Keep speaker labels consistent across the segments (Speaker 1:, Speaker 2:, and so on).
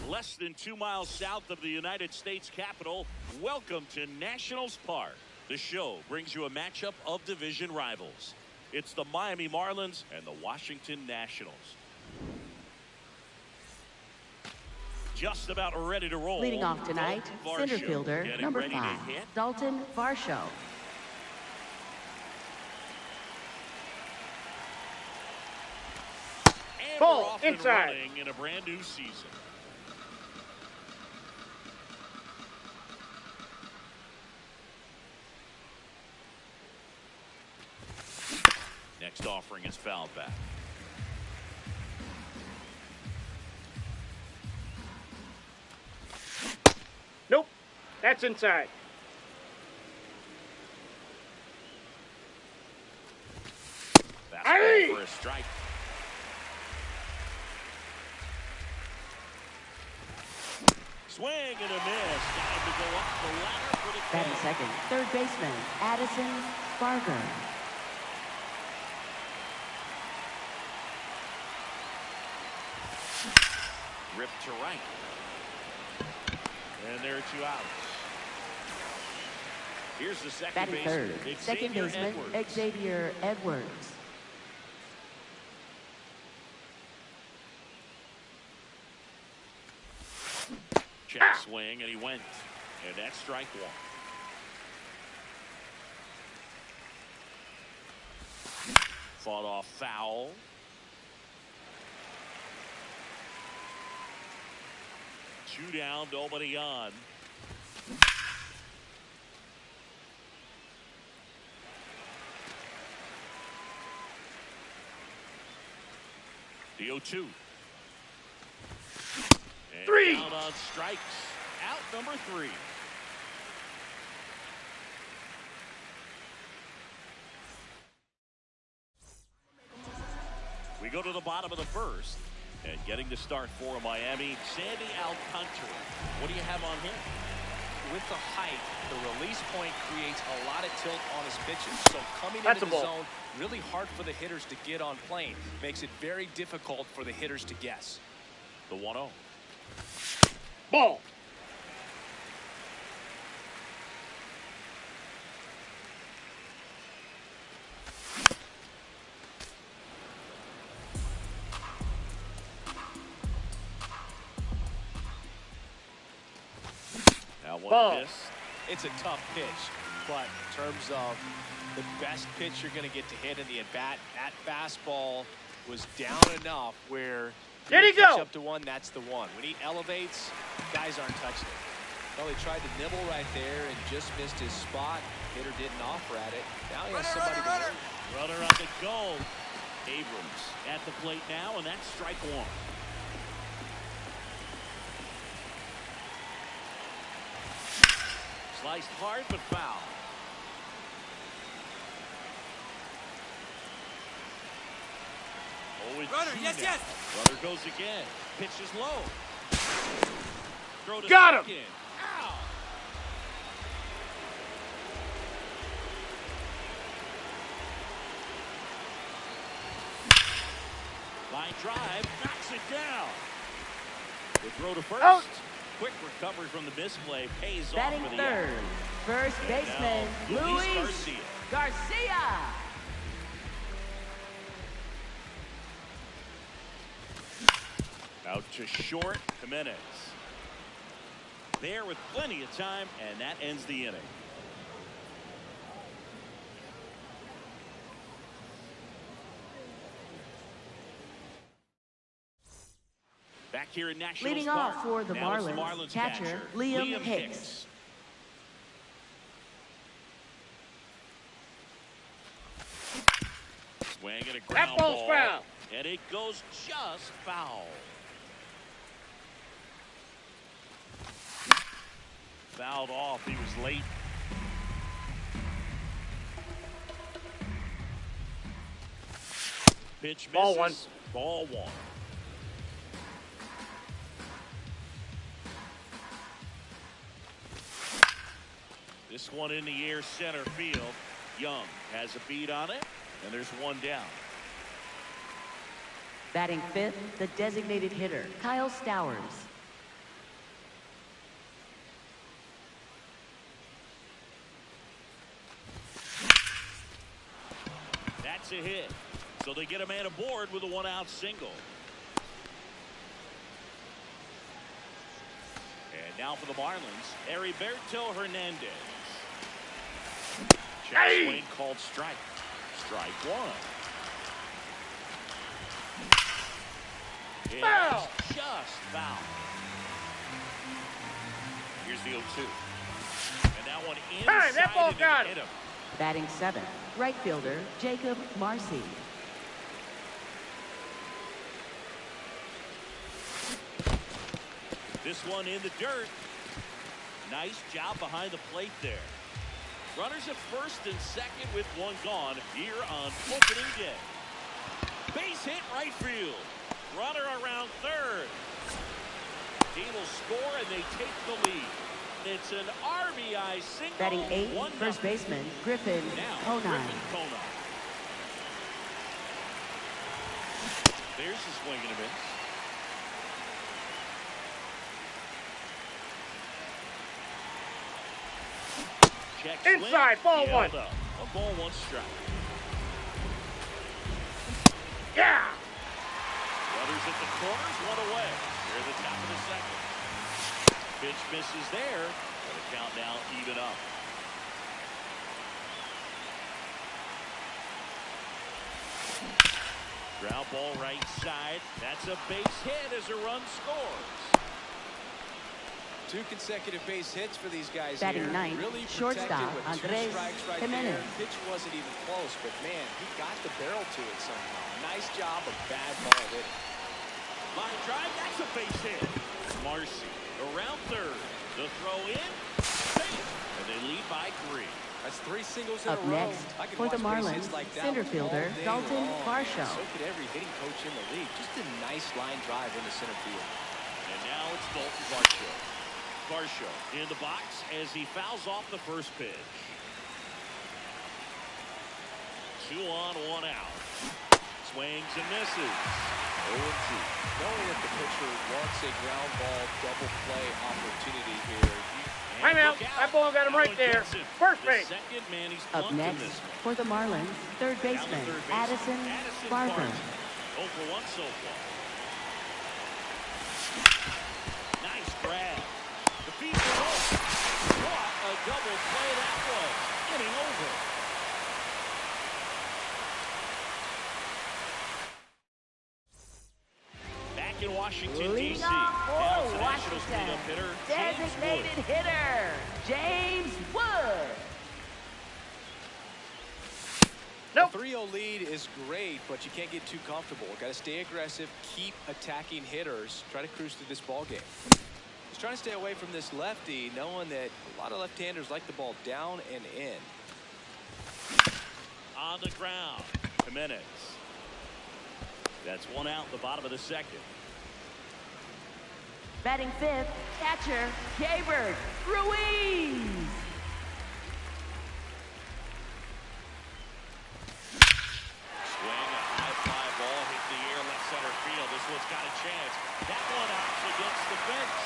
Speaker 1: Less than 2 miles south of the United States Capitol, welcome to Nationals Park. The show brings you a matchup of division rivals. It's the Miami Marlins and the Washington Nationals. Just about ready to roll.
Speaker 2: Leading off tonight, center fielder number 5, Dalton Varsho.
Speaker 1: Ball inside in a brand new season. Next offering is fouled back.
Speaker 3: Nope, that's inside.
Speaker 1: That's for a strike. Swing and a miss. Time to go up the ladder for the
Speaker 2: Batting second, third baseman Addison Barger.
Speaker 1: Ripped to right. And there are 2 outs. Here's the second
Speaker 2: Batting
Speaker 1: baseman,
Speaker 2: third, second baseman
Speaker 1: Edwards.
Speaker 2: Xavier Edwards.
Speaker 1: Check swing, and he went. And that's strike 1. Fought off foul. Two down, nobody on. The 0-2. And
Speaker 3: 3.
Speaker 1: down on strikes. Out number 3. We go to the bottom of the first. And getting the start for Miami, Sandy Alcantara. What do you have on him?
Speaker 4: With the height, the release point creates a lot of tilt on his pitches. So coming into the zone, really hard for the hitters to get on plane. Makes it very difficult for the hitters to guess.
Speaker 1: The 1-0.
Speaker 3: Ball.
Speaker 1: Now one miss.
Speaker 4: It's a tough pitch, but in terms of the best pitch you're going to get to hit in the at-bat, that fastball was down enough where
Speaker 3: There you go.
Speaker 4: Up to 1, that's the one. When he elevates, guys aren't touching it. Well, he tried to nibble right there and just missed his spot. Hitter didn't offer at it. Now he has somebody to hit.
Speaker 1: Runner on the go. Abrams at the plate now, and that's strike 1. Sliced hard, but foul. Runner, yes, yes. Runner goes again. Pitch is low. Throw to
Speaker 3: Got him.
Speaker 1: Second. Ow. Line drive, knocks it down. The throw to first.
Speaker 3: Out.
Speaker 1: Quick recovery from the misplay pays
Speaker 2: Batting
Speaker 1: off for the
Speaker 2: third,
Speaker 1: out.
Speaker 2: first baseman Luis Garcia.
Speaker 1: Out to short, Jimenez. There with plenty of time, and that ends the inning. here in Nationals
Speaker 2: Leading
Speaker 1: Park.
Speaker 2: off for the
Speaker 1: Now it's
Speaker 2: Marlins, catcher Liam Hicks.
Speaker 1: Swing and a ground
Speaker 3: That ball's
Speaker 1: ball.
Speaker 3: foul.
Speaker 1: And it goes just foul. Fouled off. He was late. Pitch misses.
Speaker 3: Ball one.
Speaker 1: Ball one. This one in the air, center field. Young has a beat on it, and there's one down.
Speaker 2: Batting fifth, the designated hitter, Kyle Stowers.
Speaker 1: That's a hit. So they get a man aboard with a one-out single. And now for the Marlins, Heriberto Hernandez. Check swing called strike. Strike one.
Speaker 3: Foul.
Speaker 1: It's just foul. Here's the 0-2. And that one inside.
Speaker 3: That ball got
Speaker 1: him.
Speaker 2: Batting seventh, right fielder, Jacob Marcy.
Speaker 1: This one in the dirt. Nice job behind the plate there. Runners at first and second with one gone here on opening day. Base hit right field. Runner around third. He will score and they take the lead. It's an RBI single.
Speaker 2: Batting eighth, first baseman, Griffin Conine.
Speaker 1: There's the swing and a miss. Check
Speaker 3: inside, ball one.
Speaker 1: A ball one strike.
Speaker 3: Yeah.
Speaker 1: Runners at the corners, one away. Here at the top of the second. Pitch misses there. And the count now even up. Ground ball right side. That's a base hit as a run scores.
Speaker 4: Two consecutive base hits for these guys
Speaker 2: Batting
Speaker 4: here.
Speaker 2: ninth,
Speaker 4: Really
Speaker 2: shortstop
Speaker 4: with
Speaker 2: Andres
Speaker 4: two strikes right
Speaker 2: Jimenez.
Speaker 4: there. Pitch wasn't even close, but man, he got the barrel to it somehow. Nice job of bad ball hitting.
Speaker 1: Line drive, that's a base hit. Marcy around third. The throw in, safe, and they lead by 3.
Speaker 4: That's 3 singles in
Speaker 2: Up
Speaker 4: a row.
Speaker 2: next,
Speaker 4: I could
Speaker 2: for the
Speaker 4: watch base
Speaker 2: Marlins,
Speaker 4: hits like that
Speaker 2: center
Speaker 4: one
Speaker 2: fielder
Speaker 4: all day
Speaker 2: Dalton
Speaker 4: long.
Speaker 2: Varsho.
Speaker 4: So could every hitting coach in the league. Just a nice line drive into center field.
Speaker 1: And now it's Dalton Varsho. Varsho in the box as he fouls off the first pitch. 2 on, 1 out. Swings and misses. 0-2.
Speaker 4: Knowing that the pitcher wants a ground ball double play opportunity here.
Speaker 3: I'm out. That ball got him right there. First base.
Speaker 2: Up next, for the Marlins, third baseman, Addison Barber.
Speaker 1: 0 for 1 so far. Nice grab. The feet are off. What a double play that was. Getting over. Back in Washington, D.C. Now it's the Nationals lead-up hitter,
Speaker 2: designated hitter, James Wood.
Speaker 3: Nope.
Speaker 4: The 3-0 lead is great, but you can't get too comfortable. Got to stay aggressive, keep attacking hitters, try to cruise through this ball game. He's trying to stay away from this lefty, knowing that a lot of left-handers like the ball down and in.
Speaker 1: On the ground, Jimenez. That's 1 out in the bottom of the second.
Speaker 2: Batting fifth, catcher, Gabriel Ruiz.
Speaker 1: Swing, a high fly ball hit the air, left center field. This one's got a chance. That one out against the fence.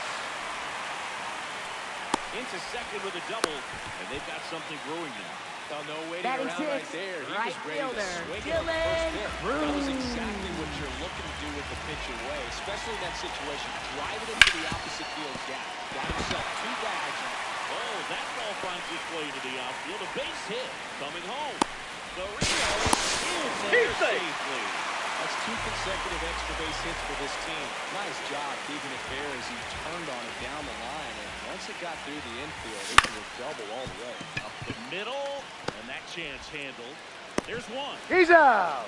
Speaker 1: Into second with a double, and they've got something brewing now.
Speaker 4: Oh, no waiting
Speaker 2: Batting
Speaker 4: around
Speaker 2: six,
Speaker 4: right there. He
Speaker 2: right
Speaker 4: was ready to
Speaker 2: fielder,
Speaker 4: swing it on the
Speaker 2: Dylan
Speaker 4: first hit. That was
Speaker 2: Cruz.
Speaker 4: exactly what you're looking to do with the pitch away, especially in that situation. Drive it into the opposite field gap. Got himself 2 bags.
Speaker 1: Oh, that ball finds its way to the outfield. A base hit coming home. Guerrero is there safely. A
Speaker 4: That's 2 consecutive extra base hits for this team. Nice job keeping it fair as he turned on it down the line. And once it got through the infield, it was a double all the way.
Speaker 1: Up the middle, and that chance handled. There's one.
Speaker 3: He's out.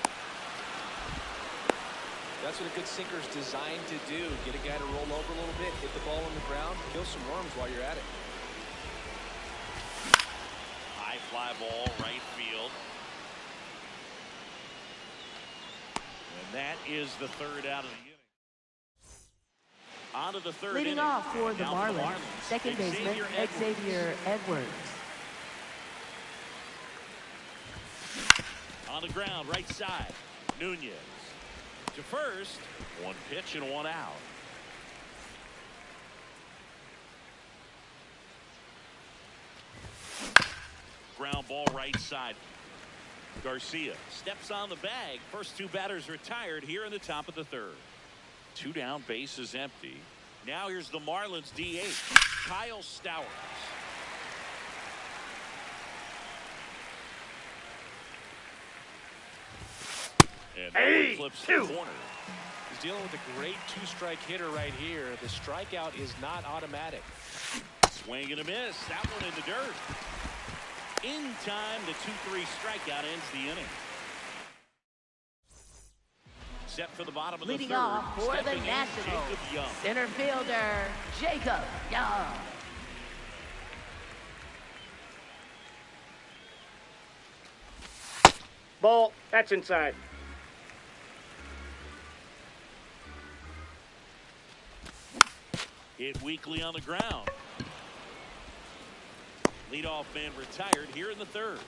Speaker 4: That's what a good sinker is designed to do. Get a guy to roll over a little bit, hit the ball on the ground, kill some worms while you're at it.
Speaker 1: High fly ball, right field. And that is the third out of the inning. On to the third
Speaker 2: Leading
Speaker 1: inning.
Speaker 2: off for the
Speaker 1: Now
Speaker 2: Marlins, second baseman Xavier Edwards.
Speaker 1: On the ground, right side. Nunez to first. One pitch and one out. Ground ball right side. Garcia steps on the bag. First two batters retired here in the top of the third. Two down, base is empty. Now here's the Marlins DH, Kyle Stowers. And that flips the corner.
Speaker 4: He's dealing with a great two-strike hitter right here. The strikeout is not automatic.
Speaker 1: Swing and a miss. That one in the dirt. In time, the 2-3 strikeout ends the inning. Set for the bottom of the
Speaker 2: Leading
Speaker 1: third.
Speaker 2: off for the
Speaker 1: Stepping in,
Speaker 2: Nationals,
Speaker 1: Jacob Young.
Speaker 2: center fielder Jacob Young.
Speaker 3: Ball. That's inside.
Speaker 1: Hit weakly on the ground. Leadoff man retired here in the third.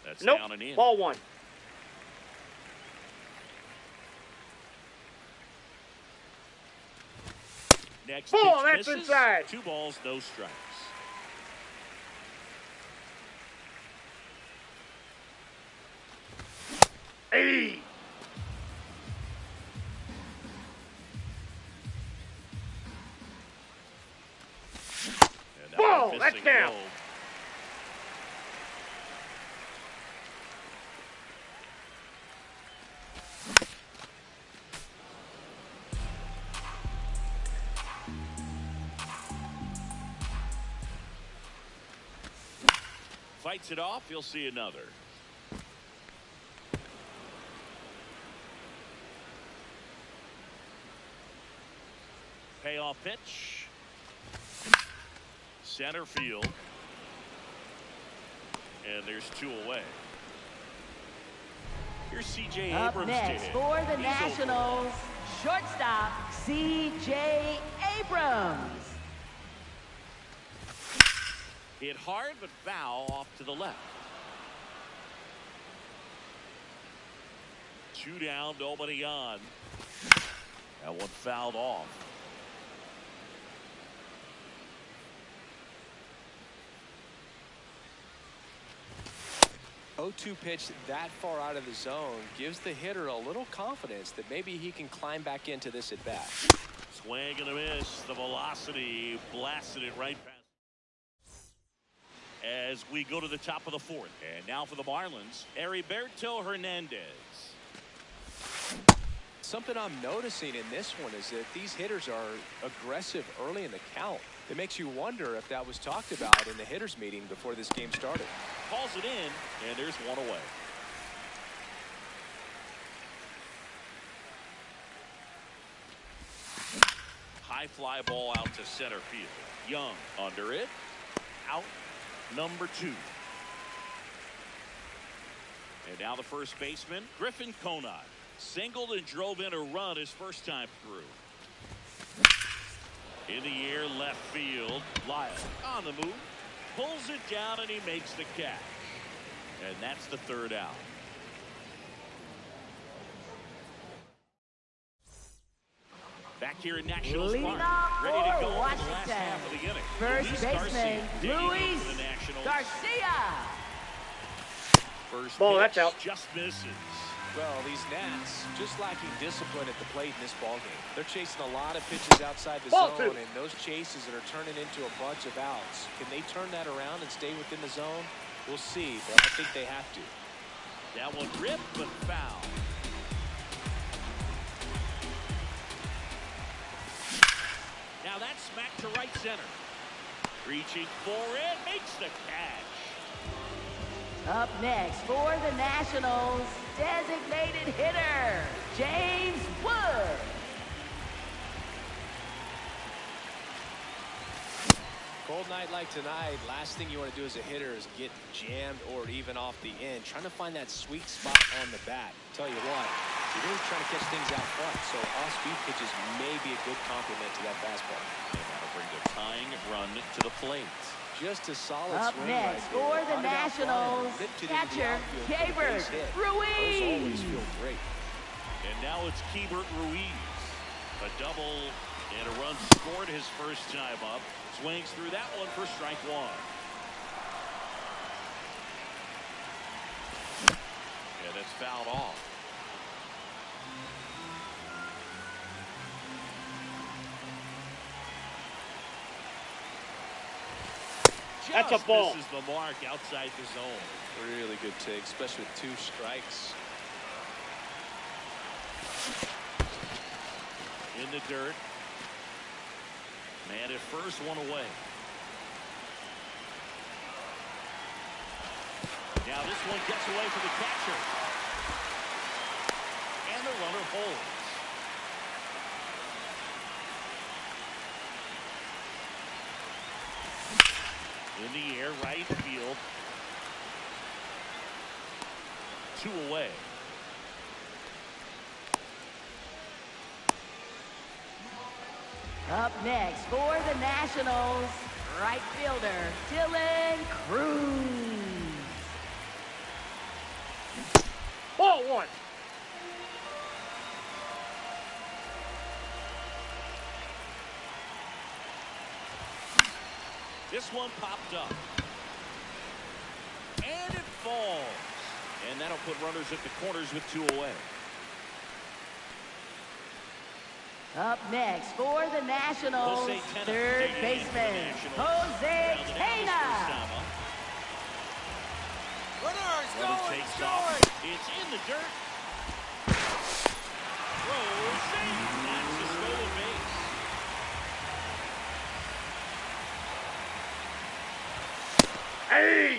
Speaker 1: That's
Speaker 3: Nope.
Speaker 1: down and in.
Speaker 3: Ball one.
Speaker 1: Next
Speaker 3: Ball,
Speaker 1: pitch
Speaker 3: that's
Speaker 1: misses.
Speaker 3: inside.
Speaker 1: 2 balls, no strikes.
Speaker 3: Hey.
Speaker 1: And that
Speaker 3: Ball,
Speaker 1: one
Speaker 3: that's
Speaker 1: missing
Speaker 3: down.
Speaker 1: low. Fights it off. You'll see another. Payoff pitch. Center field. And there's 2 away. Here's C.J.
Speaker 2: Up
Speaker 1: Abrams
Speaker 2: next
Speaker 1: to hit.
Speaker 2: for the
Speaker 1: He's
Speaker 2: Nationals, shortstop C.J. Abrams.
Speaker 1: Hit hard but foul off to the left. 2 down, nobody on. That one fouled off.
Speaker 4: 0-2 pitch that far out of the zone gives the hitter a little confidence that maybe he can climb back into this at bat.
Speaker 1: Swing and a miss. The velocity blasted it right past. As we go to the top of the fourth. And now for the Marlins, Heriberto Hernandez.
Speaker 4: Something I'm noticing in this one is that these hitters are aggressive early in the count. It makes you wonder if that was talked about in the hitters meeting before this game started.
Speaker 1: Calls it in, and there's one away. High fly ball out to center field. Young under it. Out number 2. And now the first baseman, Griffin Conant. Singled and drove in a run his first time through. In the air, left field. Lyle on the move. Pulls it down, and he makes the catch. And that's the third out. Back here in Nationals
Speaker 2: Leading
Speaker 1: Park,
Speaker 2: off
Speaker 1: ready to
Speaker 2: for
Speaker 1: go in the last
Speaker 2: Washington,
Speaker 1: half of the inning.
Speaker 2: first
Speaker 1: Luis
Speaker 2: baseman
Speaker 1: Garcia digging in
Speaker 2: Luis
Speaker 1: for the Nationals.
Speaker 2: Garcia.
Speaker 1: First
Speaker 3: Ball,
Speaker 1: pitch
Speaker 3: that's out.
Speaker 1: just misses.
Speaker 4: Well, these Nats just lacking discipline at the plate in this ballgame. They're chasing a lot of pitches outside the zone, and those chases that are turning into a bunch of outs. Can they turn that around and stay within the zone? We'll see, but I think they have to.
Speaker 1: That one ripped, but foul. Now that's smacked to right center. Reaching for it, makes the catch.
Speaker 2: Up next for the Nationals, designated hitter, James Wood.
Speaker 4: Cold night like tonight, last thing you want to do as a hitter is get jammed or even off the end. Trying to find that sweet spot on the bat. Tell you what, you're really trying to catch things out front, so off-speed pitches may be a good complement to that fastball.
Speaker 1: And that'll bring the tying run to the plate.
Speaker 4: Just a solid
Speaker 2: Up
Speaker 4: swing
Speaker 2: next
Speaker 4: right
Speaker 2: for
Speaker 4: there.
Speaker 2: the Nationals, catcher Keibert Ruiz.
Speaker 4: Those always feel great.
Speaker 1: And now it's Keibert Ruiz. A double and a run scored his first time up. Swings through that one for strike one. And it's fouled off.
Speaker 3: That's a ball.
Speaker 1: This is the mark outside the zone.
Speaker 4: Really good take, especially with 2 strikes.
Speaker 1: In the dirt. Man at first, one away. Now this one gets away from the catcher. And the runner holds. In the air, right field. 2 away.
Speaker 2: Up next for the Nationals, right fielder Dylan Cruz.
Speaker 3: Ball 1.
Speaker 1: This one popped up. And it falls. And that'll put runners at the corners with 2 away.
Speaker 2: Up next for the Nationals, third baseman Jose Tena.
Speaker 1: Runner takes off. It's in the dirt. Throws in. That's a stolen base.
Speaker 3: Hey!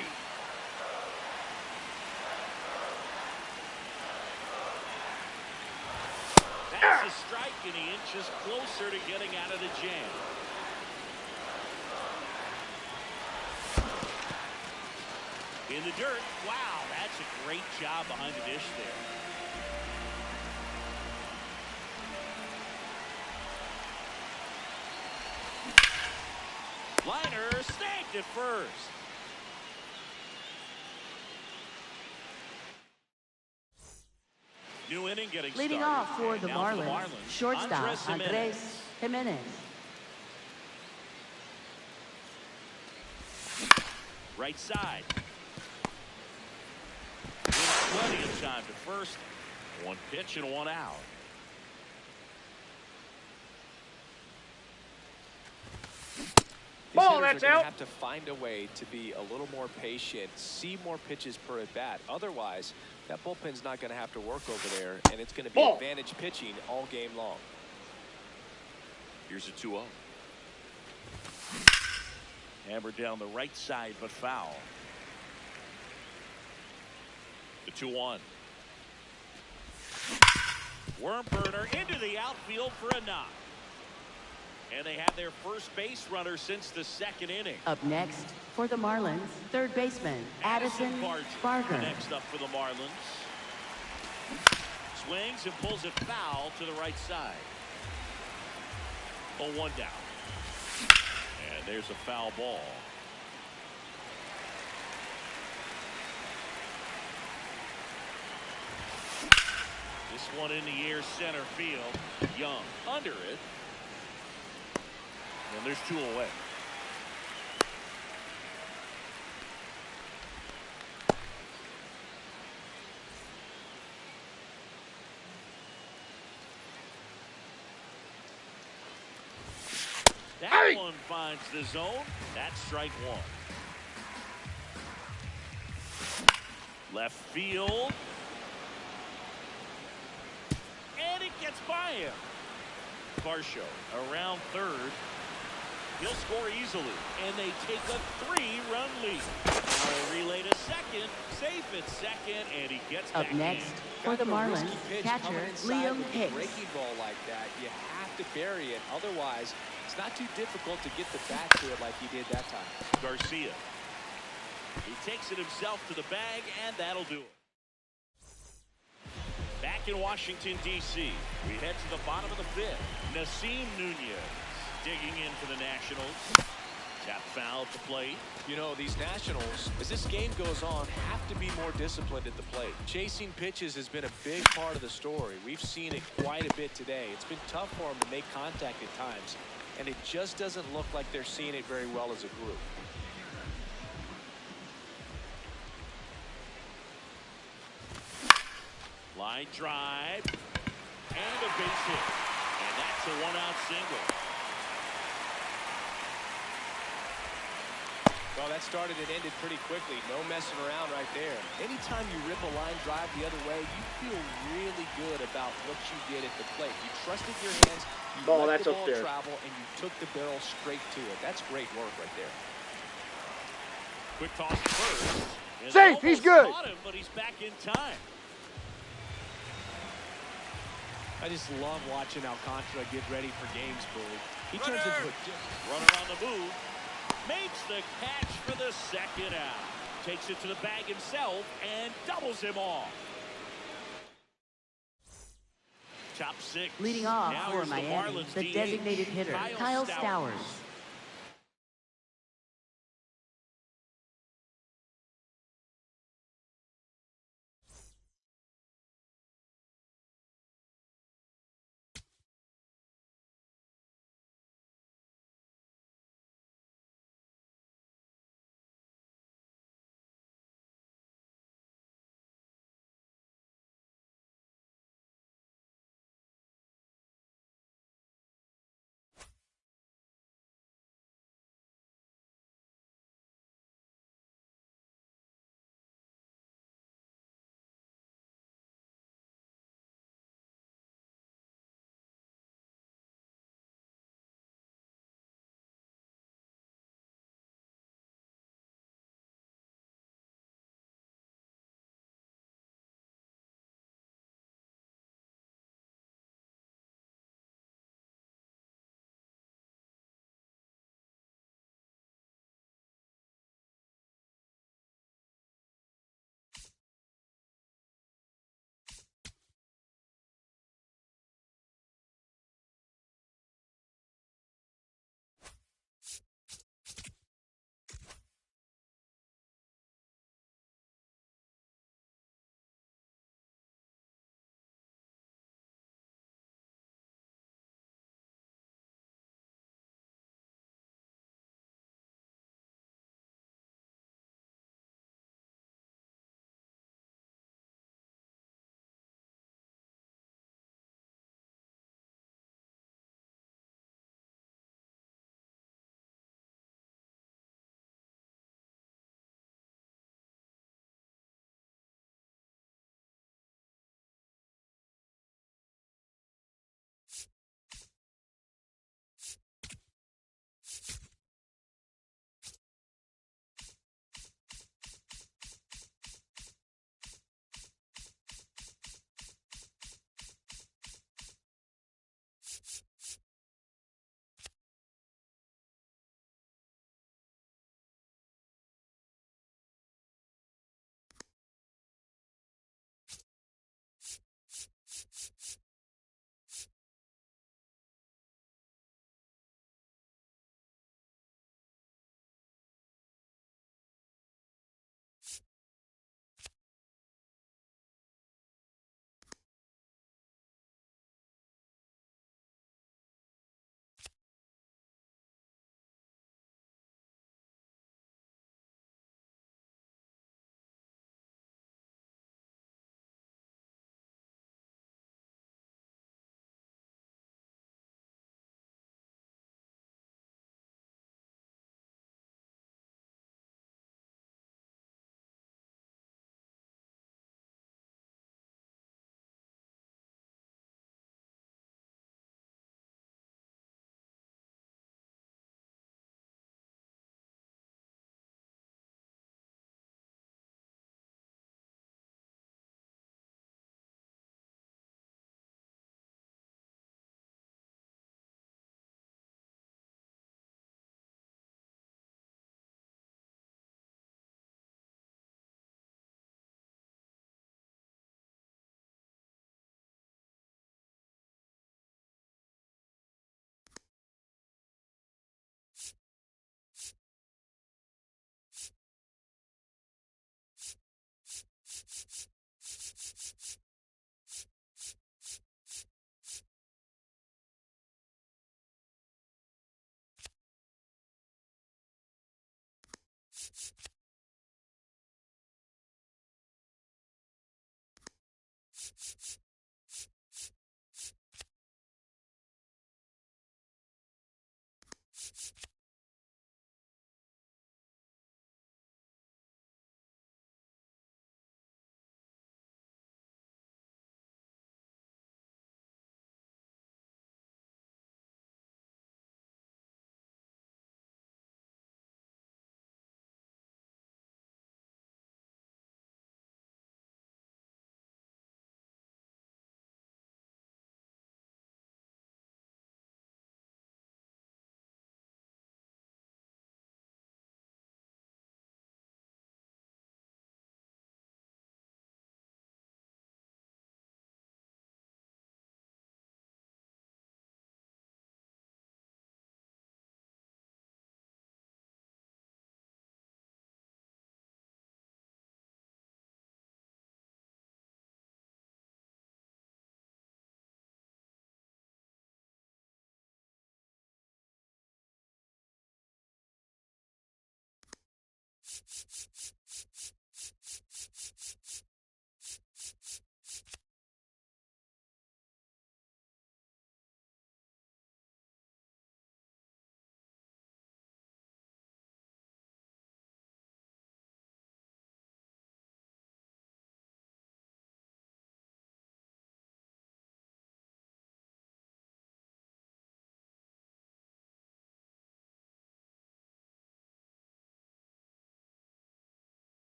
Speaker 1: That's a strike, and he inches closer to getting out of the jam. In the dirt. Wow, that's a great job behind the dish there. Liner snagged at first. New inning getting
Speaker 2: Leading
Speaker 1: started.
Speaker 2: off for the
Speaker 1: Now
Speaker 2: Marlins, shortstop Andres Jimenez.
Speaker 1: Right side. Plenty of time to first. 1 pitch and 1 out.
Speaker 3: Ball,
Speaker 4: These hitters
Speaker 3: that's
Speaker 4: are gonna
Speaker 3: out.
Speaker 4: have to find a way to be a little more patient, see more pitches per at bat. Otherwise, that bullpen's not going to have to work over there, and it's going to be
Speaker 3: Ball.
Speaker 4: advantage pitching all game long.
Speaker 1: Here's a 2-0. Hammered down the right side, but foul. The 2-1. Worm burner into the outfield for a knock. And they have their first base runner since the 2nd inning.
Speaker 2: Up next for the Marlins, third baseman Addison Barger.
Speaker 1: Next up for the Marlins. Swings and pulls it foul to the right side. 0-1 down. And there's a foul ball. This one in the air, center field. Young under it. And there's 2 away. That one finds the zone. That's strike one. Left field. And it gets by him. Varsho around third. He'll score easily. And they take a 3-run lead. Now a relay to second. Safe at second. And he gets
Speaker 2: Up
Speaker 1: back
Speaker 2: next,
Speaker 1: in.
Speaker 2: for the Marlins, catcher Liam Hicks.
Speaker 4: Breaking ball like that, you have to bury it. Otherwise, it's not too difficult to get the bat to it like he did that time.
Speaker 1: Garcia. He takes it himself to the bag, and that'll do it. Back in Washington, D.C., we head to the bottom of the fifth. Nasim Nunez digging in for the Nationals. Tap foul to plate.
Speaker 4: You know, these Nationals, as this game goes on, have to be more disciplined at the plate. Chasing pitches has been a big part of the story. We've seen it quite a bit today. It's been tough for them to make contact at times, and it just doesn't look like they're seeing it very well as a group.
Speaker 1: Line drive. And a base hit. And that's a one-out single.
Speaker 4: Well, that started and ended pretty quickly. No messing around right there. Anytime you rip a line drive the other way, you feel really good about what you did at the plate. You trusted your hands, you let the ball travel, and you took the barrel straight to it. That's great work right there.
Speaker 1: Quick toss to first.
Speaker 3: Safe, he's good.
Speaker 1: Caught him, but he's back in time.
Speaker 4: I just love watching Alcantara get ready for games, Billy. He turns into a
Speaker 1: runner on the move. Makes the catch for the second out. Takes it to the bag himself and doubles him off. Top six.
Speaker 2: Leading off
Speaker 1: now
Speaker 2: for
Speaker 1: is
Speaker 2: Miami, the
Speaker 1: DH,
Speaker 2: designated hitter, Kyle Stowers.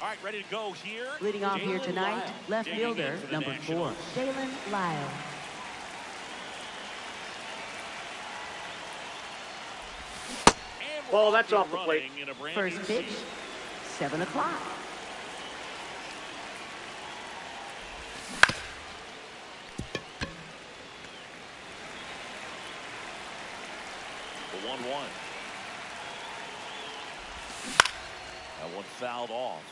Speaker 1: All right, ready to go here.
Speaker 2: Leading off here
Speaker 1: Jalen
Speaker 2: tonight,
Speaker 1: Lyle
Speaker 2: left
Speaker 1: digging in
Speaker 2: fielder,
Speaker 1: for the
Speaker 2: number 4,
Speaker 1: Nationals.
Speaker 2: Jalen Lyle.
Speaker 1: And we're
Speaker 3: Ball,
Speaker 1: off
Speaker 3: that's
Speaker 1: and
Speaker 3: off the plate.
Speaker 1: running in a brand
Speaker 2: First
Speaker 1: new
Speaker 2: pitch,
Speaker 1: season.
Speaker 2: 7 o'clock.
Speaker 1: The 1-1. That one fouled off.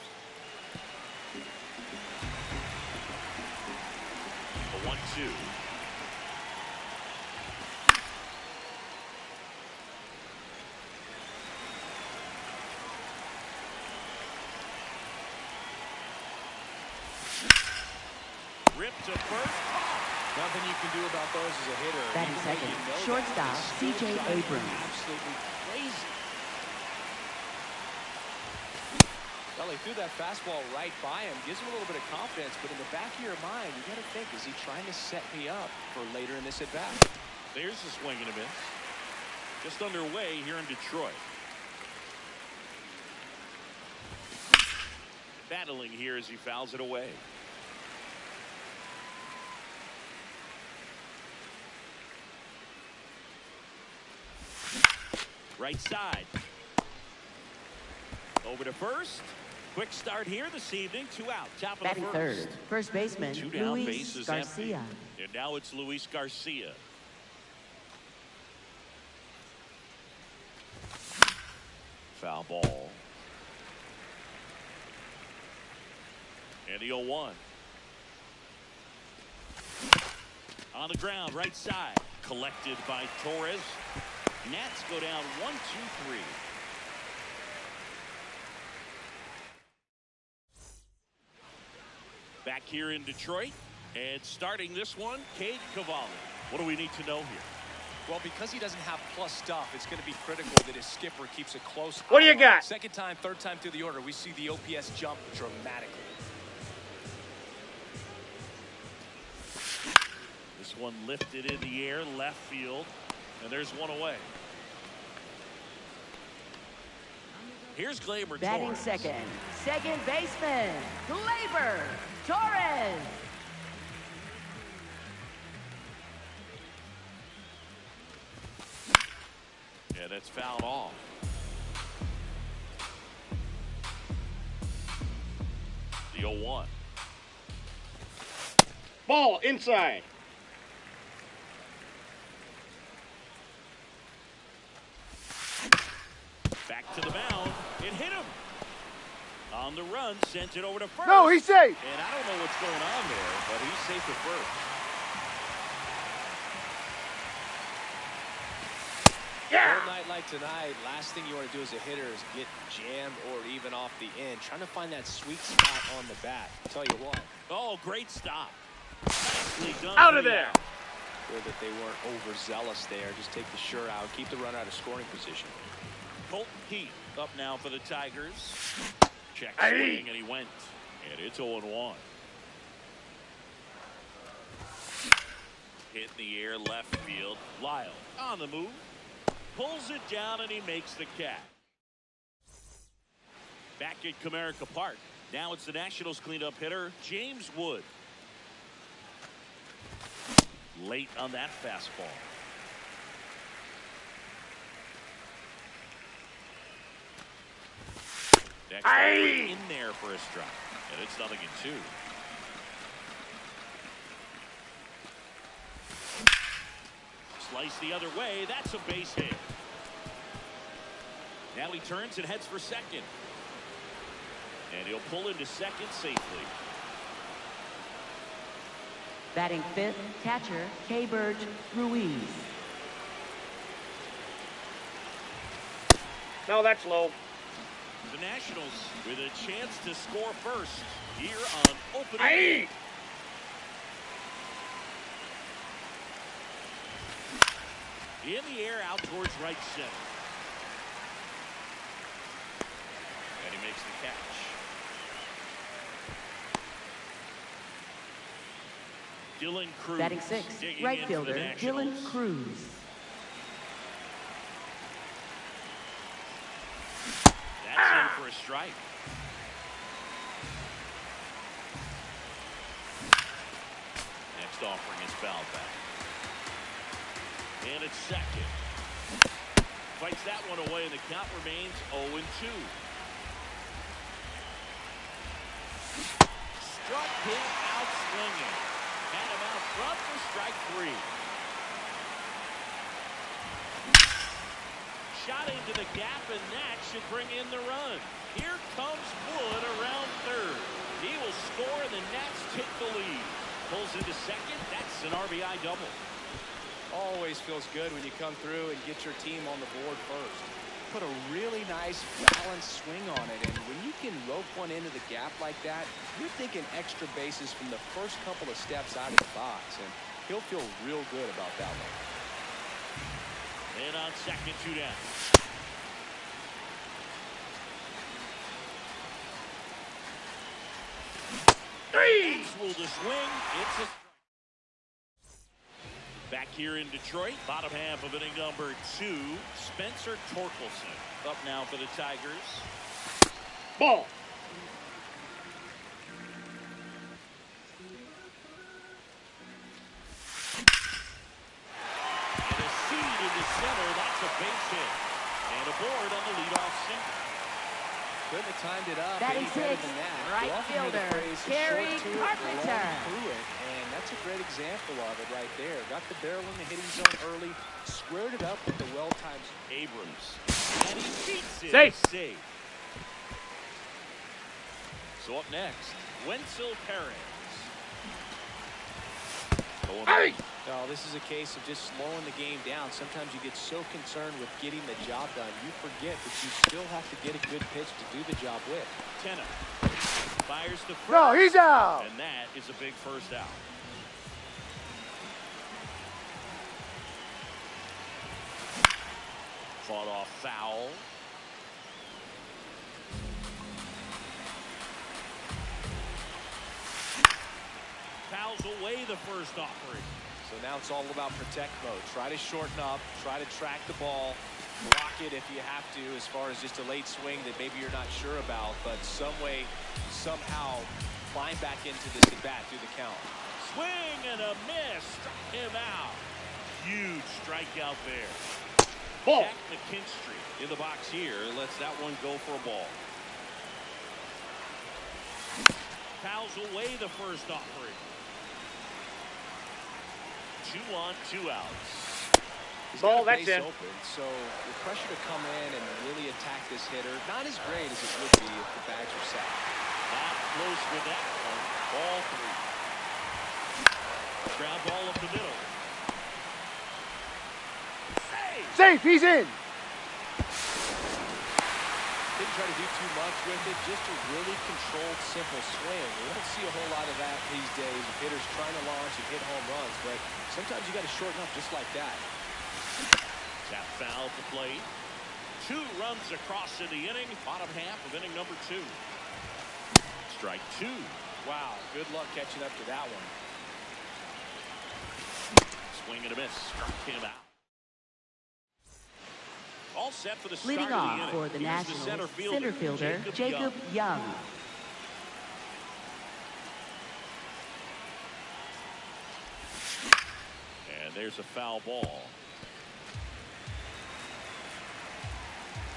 Speaker 1: The 1-2. Ripped to first.
Speaker 4: Nothing you can do about those as a hitter.
Speaker 2: Batting
Speaker 4: Even
Speaker 2: second,
Speaker 4: when you know
Speaker 2: shortstop,
Speaker 4: that, they
Speaker 2: C.J.
Speaker 4: still drive you
Speaker 2: Abrams.
Speaker 4: Absolutely crazy. Well, he threw that fastball right by him. Gives him a little bit of confidence, but in the back of your mind, you got to think, is he trying to set me up for later in this at-bat?
Speaker 1: There's a swing and a miss. Just underway here in Detroit. Battling here as he fouls it away. Right side. Over to first. Quick start here this evening. 2 out. Top of the
Speaker 2: Batting
Speaker 1: first.
Speaker 2: third, first baseman,
Speaker 1: 2 down,
Speaker 2: Luis
Speaker 1: base is empty.
Speaker 2: Garcia.
Speaker 1: And now it's Luis Garcia. Foul ball. And the 0-1. On the ground, right side. Collected by Torres. Nats go down 1-2-3. Back here in Detroit. And starting this one, Cade Cavalli. What do we need to know here?
Speaker 4: Well, because he doesn't have plus stuff, it's going to be critical that his skipper keeps a close
Speaker 3: What do you
Speaker 4: eye on him.
Speaker 3: got?
Speaker 4: Second time, third time through the order, we see the OPS jump dramatically.
Speaker 1: This one lifted in the air, left field, and there's one away. Here's Gleyber
Speaker 2: Batting
Speaker 1: Torres.
Speaker 2: second baseman, Gleyber Torres.
Speaker 1: Yeah, that's fouled off. The 0-1.
Speaker 3: Ball inside.
Speaker 1: Back to the mound. It hit him. On the run, sent it over to first.
Speaker 3: No, he's safe.
Speaker 1: And I don't know what's going on there, but he's safe at first.
Speaker 3: Yeah.
Speaker 4: Cold night like tonight, last thing you want to do as a hitter is get jammed or even off the end. Trying to find that sweet spot on the bat. I'll tell you what.
Speaker 1: Oh, great stop. Nicely done.
Speaker 3: Out
Speaker 1: for
Speaker 3: of
Speaker 1: the
Speaker 3: there.
Speaker 1: out.
Speaker 4: Good that they weren't overzealous there. Just take the shirt out, keep the runner out of scoring position.
Speaker 1: Colton Heath up now for the Tigers. Check
Speaker 3: Aye.
Speaker 1: swing, and he went. And it's 0-1. Hit in the air, left field. Lyle on the move. Pulls it down, and he makes the catch. Back at Comerica Park. Now it's the Nationals cleanup hitter, James Wood. Late on that fastball. Next in there for a strike. And it's 0-2. Slice the other way. That's a base hit. Now he turns and heads for second. And he'll pull into second safely.
Speaker 2: Batting fifth, catcher, Keibert Ruiz.
Speaker 3: No, that's low.
Speaker 1: The Nationals with a chance to score first here on opening
Speaker 3: Aye.
Speaker 1: day. In the air out towards right center. And he makes the catch. Dylan Cruz.
Speaker 2: Batting sixth,
Speaker 1: digging
Speaker 2: right
Speaker 1: in for
Speaker 2: fielder,
Speaker 1: the
Speaker 2: Dylan
Speaker 1: Nationals.
Speaker 2: Cruz.
Speaker 1: That's in for a strike. first offering is fouled back. And it's second. Fights that one away, and the count remains 0-2. Struck him out swinging. Had him out front for strike 3. Shot into the gap, and that should bring in the run. Here comes Wood around third. He will score, and the Nats take the lead. Pulls into second. That's an RBI double.
Speaker 4: Always feels good when you come through and get your team on the board first. Put a really nice balanced swing on it, and when you can rope one into the gap like that, you're thinking extra bases from the first couple of steps out of the box, and he'll feel real good about that one.
Speaker 1: And on second, 2 down. Will the swing? It's a back here in Detroit, bottom half of inning number 2. Spencer Torkelson up now for the Tigers.
Speaker 3: Ball.
Speaker 1: And a seed into center. That's a base hit. And a board on the leadoff single.
Speaker 4: Couldn't have timed it up
Speaker 2: Batting
Speaker 4: any better
Speaker 2: sixth,
Speaker 4: than that.
Speaker 2: right fielder, Gary Carpenter.
Speaker 4: And that's a great example of it right there. Got the barrel in the hitting zone early, squared it up with the well-timed
Speaker 1: Abrams. And he beats it.
Speaker 3: Safe.
Speaker 1: Safe. So up next, Wenzel Perez.
Speaker 3: Hey!
Speaker 4: No, this is a case of just slowing the game down. Sometimes you get so concerned with getting the job done, you forget that you still have to get a good pitch to do the job with.
Speaker 1: Tenna fires to first.
Speaker 3: No, he's out.
Speaker 1: And that is a big first out. Fought off foul. Fouls away the first offering.
Speaker 4: So now it's all about protect mode. Try to shorten up, try to track the ball, block it if you have to, as far as just a late swing that maybe you're not sure about, but some way, somehow climb back into this at bat through the count.
Speaker 1: Swing and a miss. Struck him out. Huge strikeout there.
Speaker 3: Ball.
Speaker 1: Jack McKinstry in the box here lets that one go for a ball. Fouls away the first offering. 2 on, 2 outs.
Speaker 4: He's
Speaker 3: Ball,
Speaker 4: got a
Speaker 3: that's
Speaker 4: base
Speaker 3: in.
Speaker 4: open, so the pressure to come in and really attack this hitter, not as great as it would be if the bags were set.
Speaker 1: Not close with that one. Ball 3. Ground ball up the middle. Save!
Speaker 3: Safe, he's in.
Speaker 4: Didn't try to do too much with it, just a really controlled, simple swing. We don't see a whole lot of that these days of hitters trying to launch and hit home runs, but sometimes you got to shorten up just like that.
Speaker 1: Tap foul to plate. 2 runs across in the inning. Bottom half of inning number 2. Strike 2.
Speaker 4: Wow, good luck catching up to that one.
Speaker 1: Swing and a miss. Struck him out. All set for the start
Speaker 2: Leading
Speaker 1: of the
Speaker 2: off
Speaker 1: inning.
Speaker 2: for the
Speaker 1: Here's
Speaker 2: Nationals,
Speaker 1: center
Speaker 2: center fielder Jacob Young.
Speaker 1: And there's a foul ball.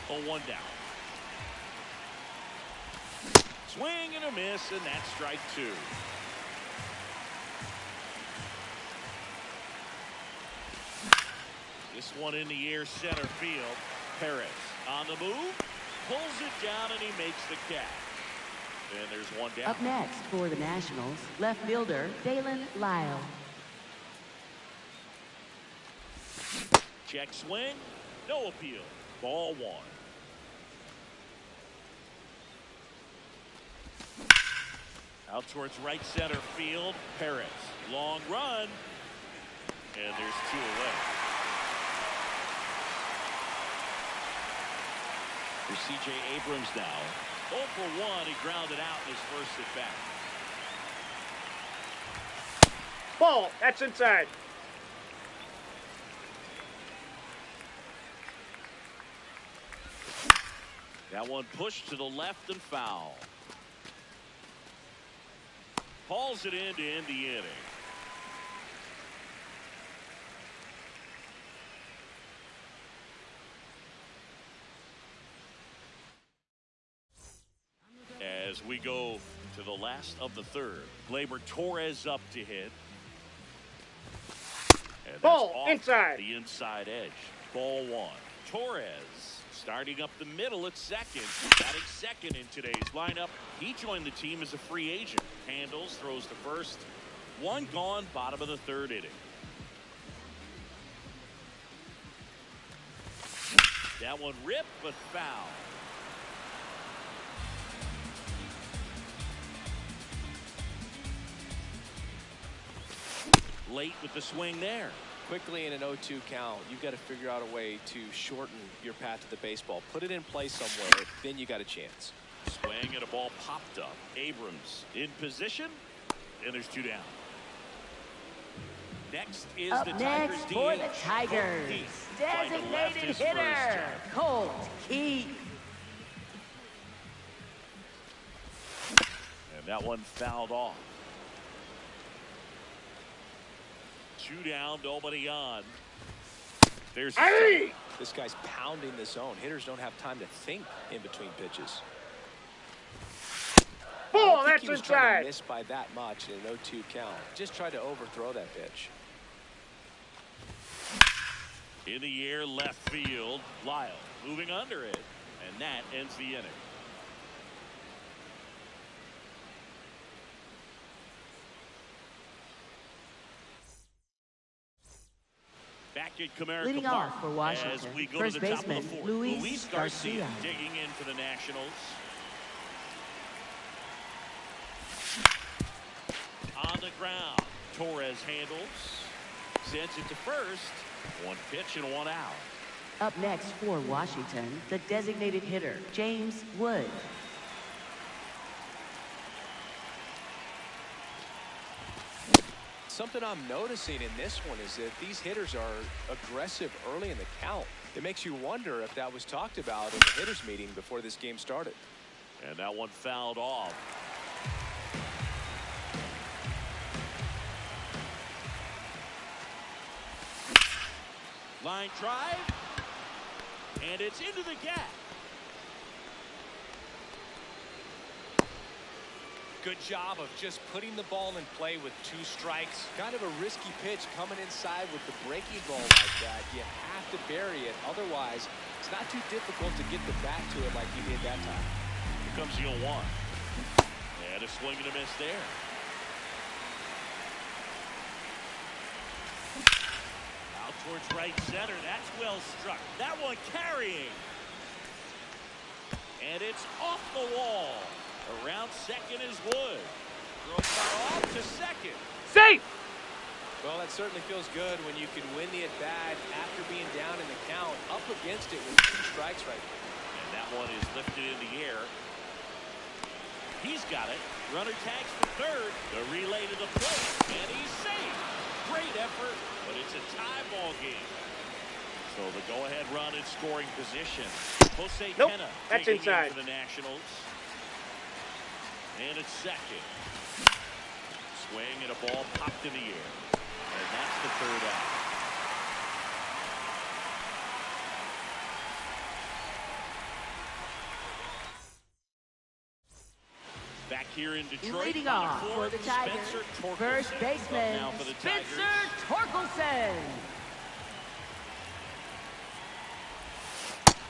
Speaker 1: 0-1 down. Swing and a miss, and that's strike 2. This one in the air, center field. Perez on the move, pulls it down, and he makes the catch. And there's 1 down.
Speaker 2: Up next for the Nationals, left fielder Dalen Lyle.
Speaker 1: Check swing, no appeal. Ball 1. Out towards right center field, Perez. Long run, and there's 2 away. For C.J. Abrams now. 0 for 1, he grounded out in his first at bat.
Speaker 3: Ball, that's inside.
Speaker 1: That one pushed to the left and foul. Hauls it in to end the inning. we go to the last of the third. Gleyber Torres up to hit. And
Speaker 3: Ball
Speaker 1: off
Speaker 3: inside.
Speaker 1: the inside edge. Ball one. Torres starting up the middle at second. Batting second in today's lineup. He joined the team as a free agent. Handles, throws to first. One gone, bottom of the third inning. That one ripped, but foul. Late with the swing there.
Speaker 4: Quickly in an 0-2 count, you've got to figure out a way to shorten your path to the baseball. Put it in play somewhere, then you got a chance.
Speaker 1: Swing and a ball popped up. Abrams in position, and there's 2 down. Next is
Speaker 2: Up
Speaker 1: the
Speaker 2: next
Speaker 1: Tigers
Speaker 2: for
Speaker 1: DH.
Speaker 2: the Tigers,
Speaker 1: Colt Keith trying to left
Speaker 2: designated
Speaker 1: his
Speaker 2: hitter,
Speaker 1: first.
Speaker 2: Colt Keith.
Speaker 1: And that one fouled off. 2 down, nobody on. There's
Speaker 3: Hey!
Speaker 4: This guy's pounding the zone. Hitters don't have time to think in between pitches.
Speaker 3: Ball, that's
Speaker 4: He was trying to
Speaker 3: inside.
Speaker 4: miss by that much in an 0-2 count. Just tried to overthrow that pitch.
Speaker 1: in the air, left field. Lyle moving under it, and that ends the inning. Back at Comerica
Speaker 2: Leading
Speaker 1: Park
Speaker 2: off for Washington,
Speaker 1: as we go
Speaker 2: first
Speaker 1: to the top of the
Speaker 2: baseman
Speaker 1: fourth.
Speaker 2: Luis
Speaker 1: Garcia
Speaker 2: Garcia.
Speaker 1: digging in for the Nationals. On the ground, Torres handles, sends it to first. One pitch and one out.
Speaker 2: Up next for Washington, the designated hitter, James Wood.
Speaker 4: Something I'm noticing in this one is that these hitters are aggressive early in the count. It makes you wonder if that was talked about in the hitters meeting before this game started.
Speaker 1: And that one fouled off. Line drive, and it's into the gap.
Speaker 4: Good job of just putting the ball in play with 2 strikes. Kind of a risky pitch coming inside with the breaking ball like that. You have to bury it. Otherwise, it's not too difficult to get the bat to it like he did that time.
Speaker 1: Here comes the 0-1. And a swing and a miss there. Out towards right center. That's well struck. That one carrying. And it's off the wall. Around second is Wood. Throws that off to second.
Speaker 3: Safe!
Speaker 4: Well, that certainly feels good when you can win the at-bat after being down in the count, up against it with 2 strikes right there.
Speaker 1: And that one is lifted in the air. He's got it. Runner tags for third. The relay to the plate, and he's safe. Great effort, but it's a tie ball game. So the go-ahead run in scoring position. Jose Pena
Speaker 3: That's
Speaker 1: digging
Speaker 3: inside.
Speaker 1: in for the Nationals. And it's second. Swing and a ball popped in the air. And that's the third out. Back here in Detroit.
Speaker 2: Leading
Speaker 1: on
Speaker 2: off
Speaker 1: the
Speaker 2: for
Speaker 1: court,
Speaker 2: the Tigers,
Speaker 1: Spencer Torkelson
Speaker 2: first
Speaker 1: is up
Speaker 2: baseman
Speaker 1: now for the
Speaker 2: Spencer
Speaker 1: Tigers.
Speaker 2: Torkelson.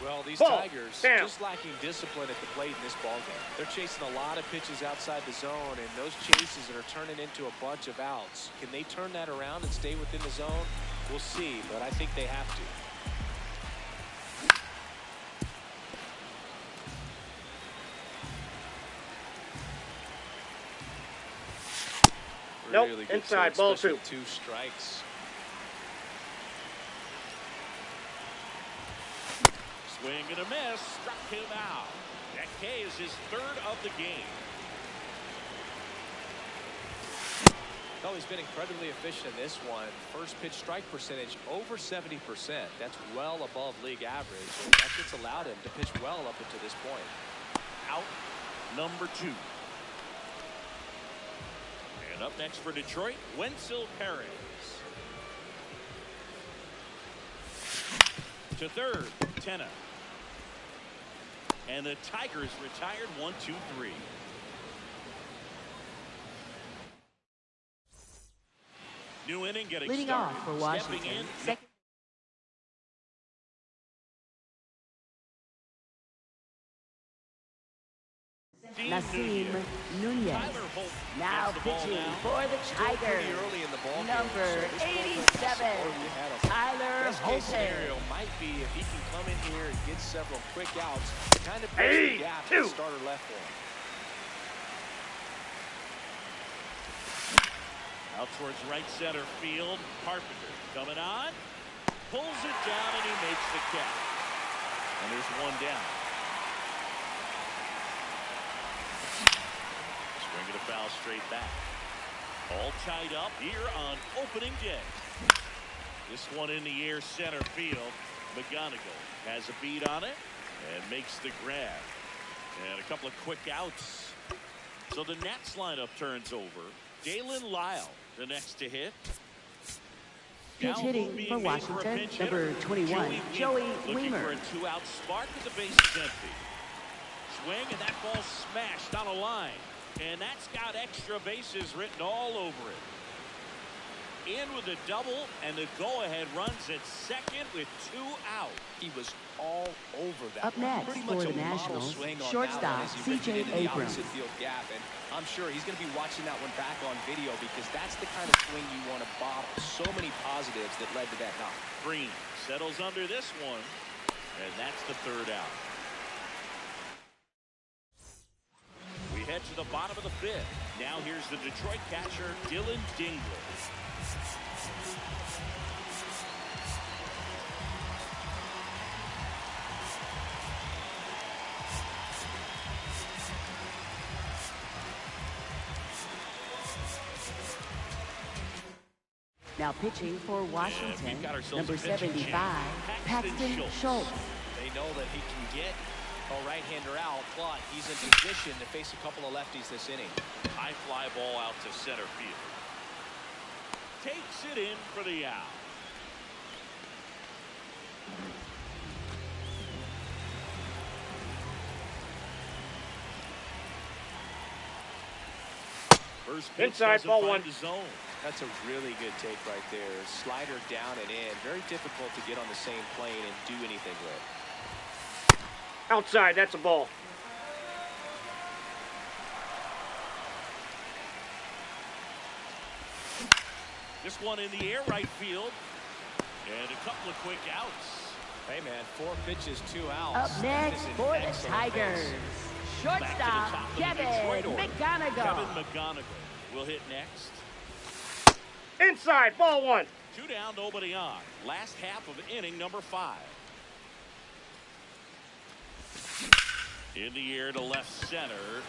Speaker 4: Well, these
Speaker 3: Ball.
Speaker 4: Tigers
Speaker 3: Down.
Speaker 4: just lacking discipline at the plate in this ballgame. They're chasing a lot of pitches outside the zone, and those chases are turning into a bunch of outs. Can they turn that around and stay within the zone? We'll see, but I think they have to.
Speaker 3: Nope,
Speaker 4: Really good
Speaker 3: inside,
Speaker 4: swing,
Speaker 3: ball
Speaker 4: especially
Speaker 3: 2.
Speaker 4: with 2 strikes.
Speaker 1: Swing and a miss. Struck him out. That K is his third of the game.
Speaker 4: Oh, he's been incredibly efficient in this one. First pitch strike percentage over 70%. That's well above league average. And that's what's allowed him to pitch well up until this point.
Speaker 1: Out number 2. And up next for Detroit, Wenzel Perez. To third, Tena. And the Tigers retired 1-2-3. New inning getting
Speaker 2: Leading
Speaker 1: started.
Speaker 2: off for
Speaker 1: Stepping
Speaker 2: Washington.
Speaker 1: in.
Speaker 2: Second. Nasim Nunez.
Speaker 1: Tyler Holt
Speaker 2: Now
Speaker 1: gets the ball
Speaker 2: pitching
Speaker 1: now.
Speaker 2: for the
Speaker 4: Still pretty
Speaker 2: Tigers.
Speaker 4: early in the ball game,
Speaker 2: Number
Speaker 4: so this bullpen
Speaker 2: 87,
Speaker 4: already had a
Speaker 2: Tyler
Speaker 4: best case scenario
Speaker 2: Holton.
Speaker 4: might be if he can come in here and get several quick outs, kind of bridge
Speaker 3: Hey,
Speaker 4: the gap
Speaker 3: two.
Speaker 4: that starter left for him.
Speaker 1: Out towards right center field. Carpenter coming on. Pulls it down and he makes the catch. And there's one down. Swinging a foul straight back. All tied up here on opening day. This one in the air center field. McGonigal has a beat on it and makes the grab. And a couple of quick outs. So the Nats lineup turns over. Dalen Lyle, the next to hit.
Speaker 2: Pinch hitting for Washington, number 21, Joey
Speaker 1: Looking for
Speaker 2: Weimer.
Speaker 1: a two-out spark with the bases empty. Swing, and that ball smashed on a line. And that's got extra bases written all over it. In with a double, and the go-ahead runs at second with 2 out.
Speaker 4: He was all over that.
Speaker 2: Up next
Speaker 4: Pretty
Speaker 2: for
Speaker 4: much
Speaker 2: the
Speaker 4: a model
Speaker 2: Nationals,
Speaker 4: swing on
Speaker 2: shortstop
Speaker 4: that one as he ripped it
Speaker 2: C.J.
Speaker 4: into the
Speaker 2: Abrams.
Speaker 4: opposite field gap, and I'm sure he's going to be watching that one back on video because that's the kind of swing you want to bottle. So many positives that led to that knock.
Speaker 1: Green settles under this one, and that's the 3rd out. We head to the bottom of the 5th. Now here's the Detroit catcher, Dylan Dingler.
Speaker 2: Now pitching for Washington,
Speaker 1: we've got ourselves
Speaker 2: number
Speaker 1: a pitching
Speaker 2: 75,
Speaker 1: champ,
Speaker 2: Paxton
Speaker 1: Paxton
Speaker 2: Schultz.
Speaker 4: They know that he can get a right-hander out, but he's in position to face a couple of lefties this inning.
Speaker 1: High fly ball out to center field. Takes it in for the out. First pitch
Speaker 3: Inside,
Speaker 1: doesn't
Speaker 3: ball
Speaker 1: find
Speaker 3: 1.
Speaker 1: the zone.
Speaker 4: That's a really good take right there. Slider down and in. Very difficult to get on the same plane and do anything with.
Speaker 3: Outside, that's a ball.
Speaker 1: This one in the air right field. And a couple of quick outs.
Speaker 4: Hey, man, 4 pitches, 2 outs.
Speaker 2: Up next
Speaker 4: That is an
Speaker 2: for the
Speaker 4: excellent
Speaker 2: Tigers,
Speaker 4: base.
Speaker 1: Back to the
Speaker 2: shortstop
Speaker 1: top of the
Speaker 2: Kevin
Speaker 1: Detroit order.
Speaker 2: McGonigal.
Speaker 1: Kevin McGonigal will hit next.
Speaker 3: Inside, ball 1.
Speaker 1: 2 down, nobody on. Last half of inning number 5. In the air to left center.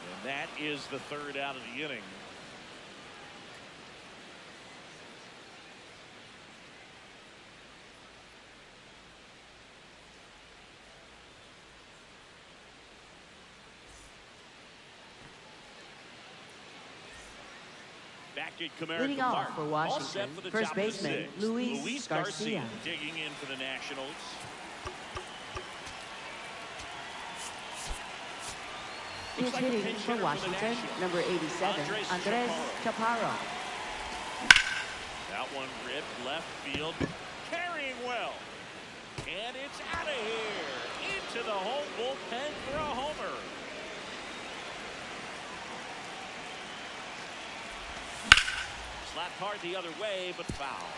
Speaker 1: And that is the 3rd out of the inning. Back at Comerica
Speaker 2: Leading
Speaker 1: Park.
Speaker 2: off for
Speaker 1: All set
Speaker 2: Washington,
Speaker 1: for the
Speaker 2: first
Speaker 1: top of the
Speaker 2: baseman
Speaker 1: 6th.
Speaker 2: Luis Garcia.
Speaker 1: digging in for the Nationals.
Speaker 2: Pinch
Speaker 1: like a
Speaker 2: hitting
Speaker 1: pinch
Speaker 2: for
Speaker 1: hitter for the
Speaker 2: Washington,
Speaker 1: Nationals.
Speaker 2: number 87,
Speaker 1: Andres
Speaker 2: Andres Chaparro.
Speaker 1: That one ripped left field. Carrying well. And it's out of here. Into the home bullpen for a homer. Slapped hard the other way, but foul.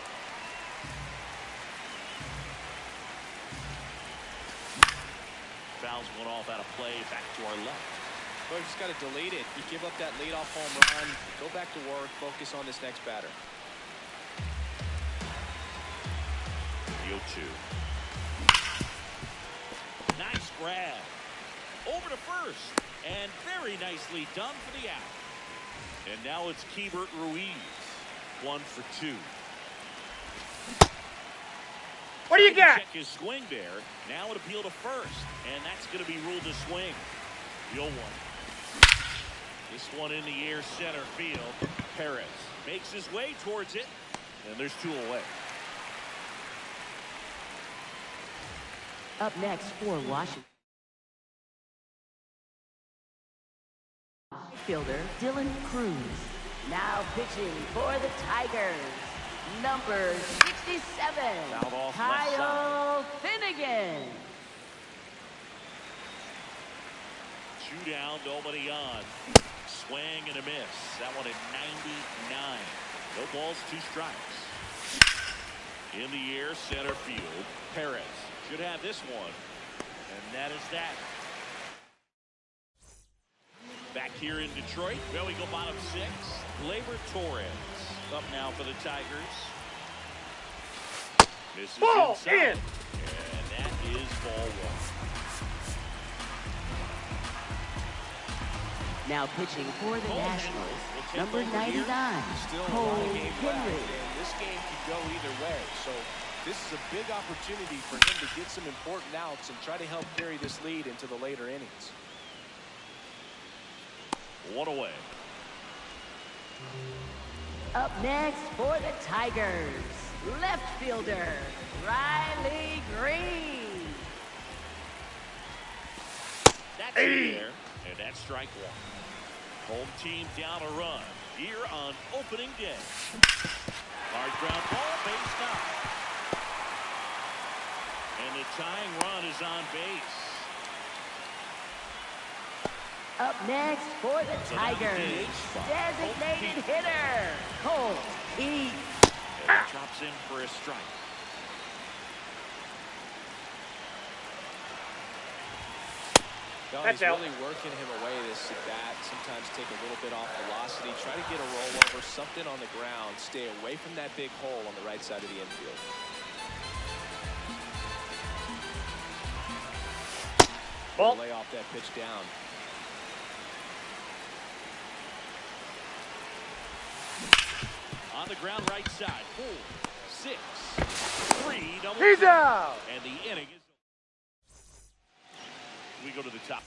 Speaker 1: Fouls one off out of play. Back to our left.
Speaker 4: Well, you just got to delete it. You give up that leadoff home run, go back to work, focus on this next batter.
Speaker 1: The 0-2. Nice grab. Over to first. And very nicely done for the out. And now it's Keibert Ruiz. 1 for 2.
Speaker 3: What do you got?
Speaker 1: Check his swing there. Now an appeal to first. And that's going to be ruled a swing. The 0-1. This one in the air center field. Perez makes his way towards it. And there's 2 away.
Speaker 2: Up next for Washington, fielder Dylan Cruz. Now pitching for the Tigers, number 67,
Speaker 1: Fouled off left
Speaker 2: Kyle Finnegan.
Speaker 1: Two down, nobody on. Swing and a miss. That one at 99. No balls, two strikes. In the air, center field. Perez should have this one. And that is that. Back here in Detroit, well, we go bottom six. Gleyber Torres up now for the Tigers. This is
Speaker 3: Ball
Speaker 1: inside.
Speaker 3: in.
Speaker 1: And that is ball one.
Speaker 2: Now pitching for the
Speaker 1: Cole
Speaker 2: Nationals,
Speaker 1: Henry will take
Speaker 2: number
Speaker 1: over here.
Speaker 2: 99,
Speaker 4: Still a
Speaker 2: Cole
Speaker 4: lot of game left,
Speaker 2: Henry.
Speaker 4: and this game could go either way. So this is a big opportunity for him to get some important outs and try to help carry this lead into the later innings.
Speaker 1: One away.
Speaker 2: Up next for the Tigers, left fielder, Riley Green.
Speaker 1: That's in there, and that's strike one. Home team down a run here on opening day. Hard ground ball, base knock. And the tying run is on base.
Speaker 2: Up next for the
Speaker 1: So now
Speaker 2: Tigers,
Speaker 1: DH spot.
Speaker 2: designated hitter, Colt Heath.
Speaker 1: And he drops in for a strike.
Speaker 3: That's
Speaker 4: He's
Speaker 3: out.
Speaker 4: really working him away this at bat. Sometimes take a little bit off velocity. Try to get a rollover, something on the ground. Stay away from that big hole on the right side of the infield.
Speaker 3: Ball.
Speaker 4: Lay off that pitch down.
Speaker 1: On the ground right side. 4, 6, 3, double.
Speaker 3: He's out.
Speaker 1: And the inning is. We go to the top.